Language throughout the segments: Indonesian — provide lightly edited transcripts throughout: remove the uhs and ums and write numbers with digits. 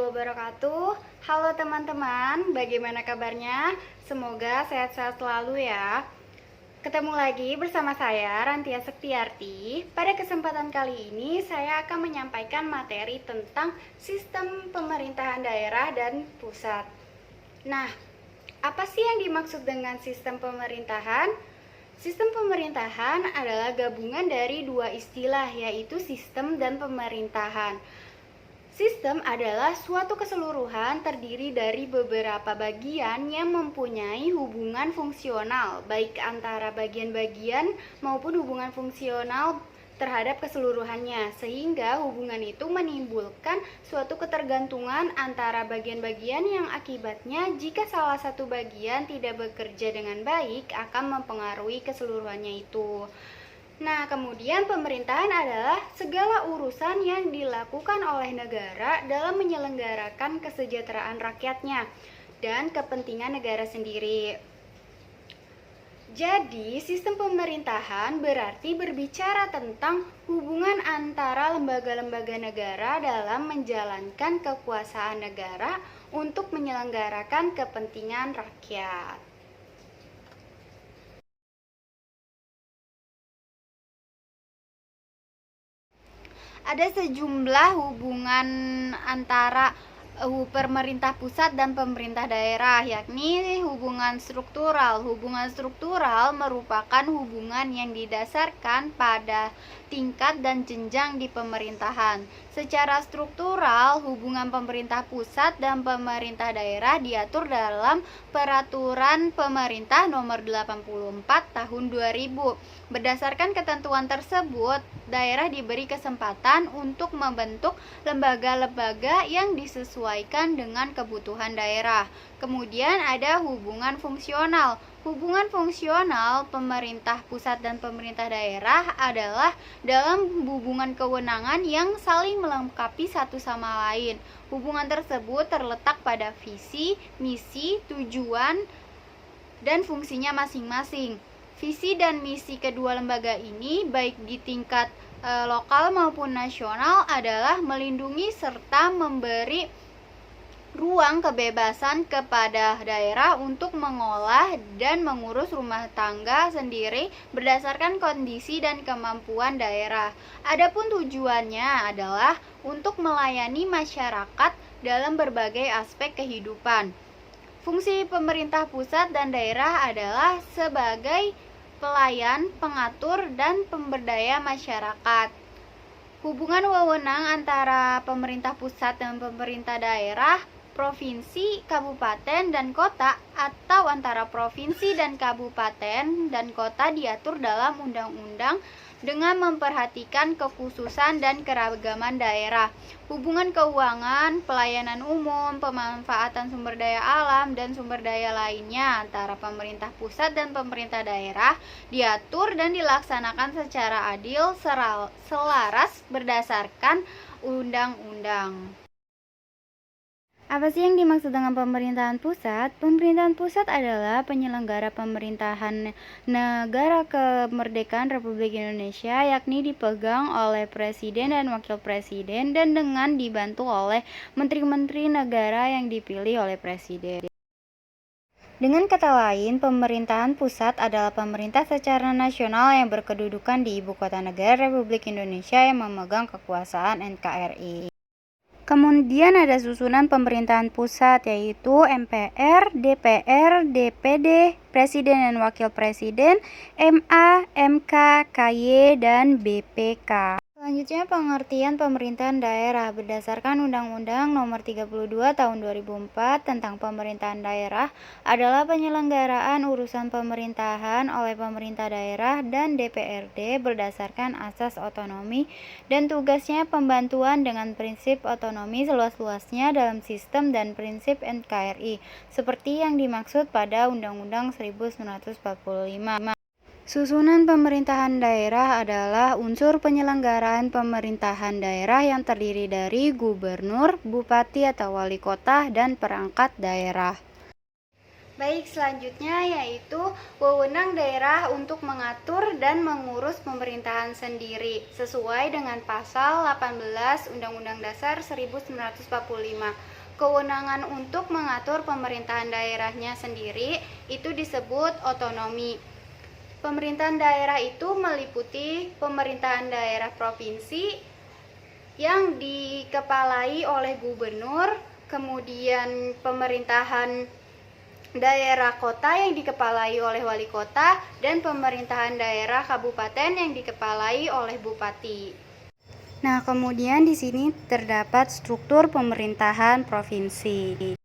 wabarakatuh. Halo teman-teman, bagaimana kabarnya? Semoga sehat-sehat selalu ya. Ketemu lagi bersama saya Rantia Sektiarti. Pada kesempatan kali ini saya akan menyampaikan materi tentang sistem pemerintahan daerah dan pusat. Nah, apa sih yang dimaksud dengan sistem pemerintahan? Sistem pemerintahan adalah gabungan dari dua istilah, yaitu sistem dan pemerintahan. Sistem adalah suatu keseluruhan terdiri dari beberapa bagian yang mempunyai hubungan fungsional, baik antara bagian-bagian maupun hubungan fungsional terhadap keseluruhannya, sehingga hubungan itu menimbulkan suatu ketergantungan antara bagian-bagian yang akibatnya jika salah satu bagian tidak bekerja dengan baik akan mempengaruhi keseluruhannya itu. Nah, kemudian pemerintahan adalah segala urusan yang dilakukan oleh negara dalam menyelenggarakan kesejahteraan rakyatnya dan kepentingan negara sendiri. Jadi, sistem pemerintahan berarti berbicara tentang hubungan antara lembaga-lembaga negara dalam menjalankan kekuasaan negara untuk menyelenggarakan kepentingan rakyat. Ada sejumlah hubungan antara pemerintah pusat dan pemerintah daerah, yakni hubungan struktural. Hubungan struktural merupakan hubungan yang didasarkan pada tingkat dan jenjang di pemerintahan. Secara struktural, hubungan pemerintah pusat dan pemerintah daerah diatur dalam Peraturan Pemerintah Nomor 84 Tahun 2000. Berdasarkan ketentuan tersebut, daerah diberi kesempatan untuk membentuk lembaga-lembaga yang disesuaikan dengan kebutuhan daerah. Kemudian ada hubungan fungsional. Hubungan fungsional pemerintah pusat dan pemerintah daerah adalah dalam hubungan kewenangan yang saling melengkapi satu sama lain. Hubungan tersebut terletak pada visi, misi, tujuan, dan fungsinya masing-masing. Visi dan misi kedua lembaga ini, baik di tingkat lokal maupun nasional, adalah melindungi serta memberi ruang kebebasan kepada daerah untuk mengolah dan mengurus rumah tangga sendiri berdasarkan kondisi dan kemampuan daerah. Adapun tujuannya adalah untuk melayani masyarakat dalam berbagai aspek kehidupan. Fungsi pemerintah pusat dan daerah adalah sebagai pelayan, pengatur, dan pemberdaya masyarakat. Hubungan wewenang antara pemerintah pusat dan pemerintah daerah, provinsi, kabupaten, dan kota, atau antara provinsi dan kabupaten dan kota diatur dalam undang-undang dengan memperhatikan kekhususan dan keragaman daerah. Hubungan keuangan, pelayanan umum, pemanfaatan sumber daya alam, dan sumber daya lainnya antara pemerintah pusat dan pemerintah daerah diatur dan dilaksanakan secara adil, selaras berdasarkan undang-undang. Apa sih yang dimaksud dengan pemerintahan pusat? Pemerintahan pusat adalah penyelenggara pemerintahan negara kemerdekaan Republik Indonesia, yakni dipegang oleh Presiden dan Wakil Presiden dan dengan dibantu oleh menteri-menteri negara yang dipilih oleh Presiden. Dengan kata lain, pemerintahan pusat adalah pemerintah secara nasional yang berkedudukan di Ibu Kota Negara Republik Indonesia yang memegang kekuasaan NKRI. Kemudian ada susunan pemerintahan pusat, yaitu MPR, DPR, DPD, Presiden dan Wakil Presiden, MA, MK, KY, dan BPK. Selanjutnya pengertian pemerintahan daerah berdasarkan Undang-Undang Nomor 32 Tahun 2004 tentang pemerintahan daerah adalah penyelenggaraan urusan pemerintahan oleh pemerintah daerah dan DPRD berdasarkan asas otonomi dan tugasnya pembantuan dengan prinsip otonomi seluas-luasnya dalam sistem dan prinsip NKRI seperti yang dimaksud pada Undang-Undang 1945. Susunan pemerintahan daerah adalah unsur penyelenggaraan pemerintahan daerah yang terdiri dari gubernur, bupati atau wali kota, dan perangkat daerah. Baik, selanjutnya yaitu wewenang daerah untuk mengatur dan mengurus pemerintahan sendiri sesuai dengan pasal 18 Undang-Undang Dasar 1945. kewenangan untuk mengatur pemerintahan daerahnya sendiri itu disebut otonomi. Pemerintahan daerah itu meliputi pemerintahan daerah provinsi yang dikepalai oleh gubernur, kemudian pemerintahan daerah kota yang dikepalai oleh wali kota, dan pemerintahan daerah kabupaten yang dikepalai oleh bupati. Nah, kemudian di sini terdapat struktur pemerintahan provinsi.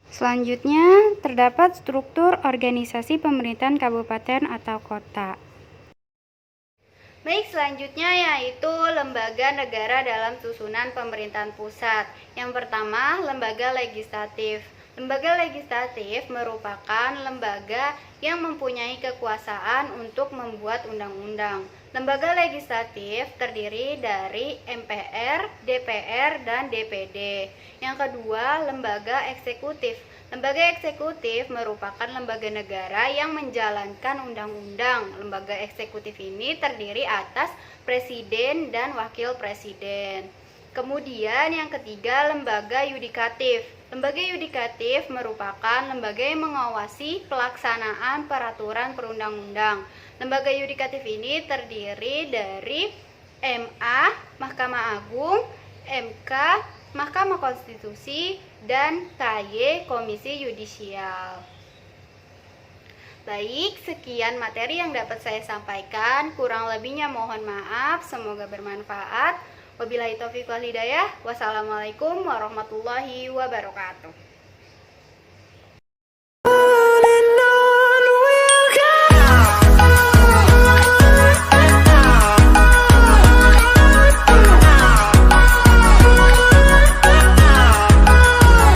Selanjutnya, terdapat struktur organisasi pemerintahan kabupaten atau kota. Baik, selanjutnya yaitu lembaga negara dalam susunan pemerintahan pusat. Yang pertama, lembaga legislatif. Lembaga legislatif merupakan lembaga yang mempunyai kekuasaan untuk membuat undang-undang. Lembaga legislatif terdiri dari MPR, DPR, dan DPD. Yang kedua, lembaga eksekutif. Lembaga eksekutif merupakan lembaga negara yang menjalankan undang-undang. Lembaga eksekutif ini terdiri atas presiden dan wakil presiden. Kemudian yang ketiga, lembaga yudikatif. Lembaga yudikatif merupakan lembaga yang mengawasi pelaksanaan peraturan perundang-undang. Lembaga yudikatif ini terdiri dari MA, Mahkamah Agung, MK, Mahkamah Konstitusi, dan KY, Komisi Yudisial. Baik, sekian materi yang dapat saya sampaikan. Kurang lebihnya mohon maaf, semoga bermanfaat. Wabillahi taufiq wal hidayah. Wassalamualaikum warahmatullahi wabarakatuh.